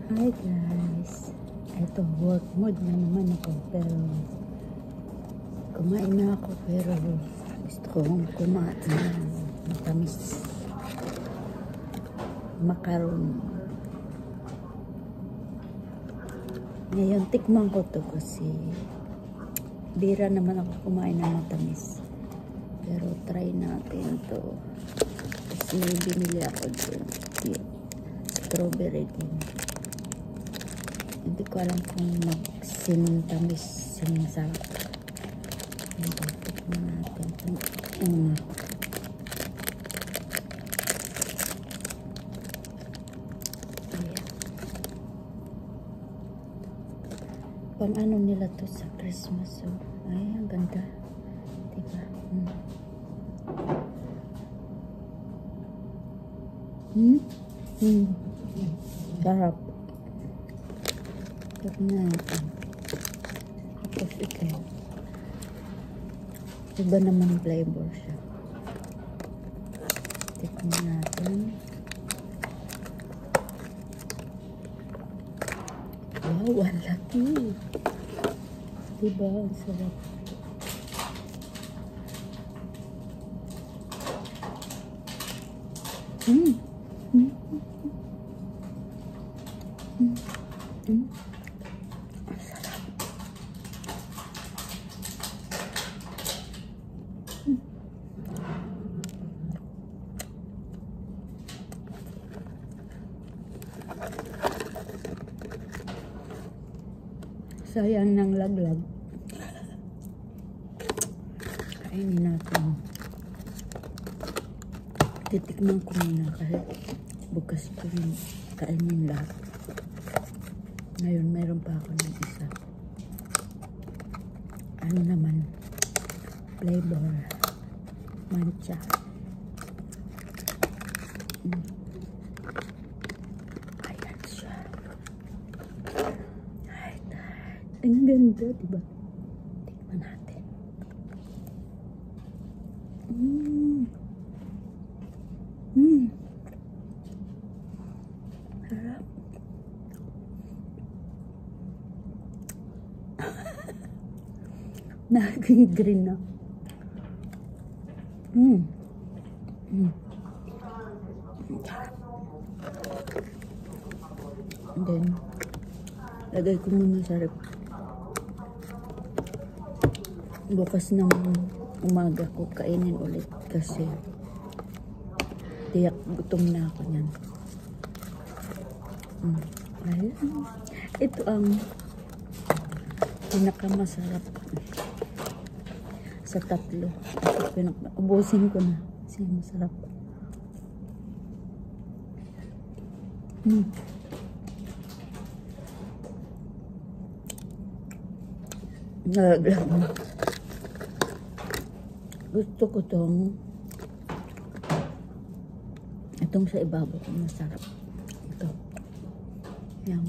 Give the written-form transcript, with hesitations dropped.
Hi guys, ito work mode na naman ako pero kumain na ako pero gusto kong kumain ng matamis macaron. Ngayon tikman ko to kasi bira naman ako kumain ng matamis pero try natin to. Tapos may binili ako dun strawberry din. Hindi ko alam kung mag-sintamis sinisarap. Tikman natin itong una. Ayan. Pang ano nila to sa Christmas. So, ay, ang ganda. Diba? Sarap. Tignan natin. Tapos ito. Iba naman flavor siya. Tignan natin. Wow, ang laki. Diba? Ang sarap. Ang sarap. Sayang ng laglag. Kainin natin. Titikman ko muna kasi bukas ko yung kainin lahat. Ngayon, meron pa ako ng isa. Ano naman? Flavor. Mancha. Ayan siya. Ay, ang ganda, diba? Tingnan natin. Harap. Naging green na. And then, lagay ko muna sa rep. Bukas ng umaga ko kainin ulit kasi tiyak gutom na ako niyan. Ayan. Ito ang pinakamasarap sa tatlo. Ubusin ko na kasi masarap. Nalaglag na. Gusto ko itong sa ibabaw ko masarap. Ito. Yan.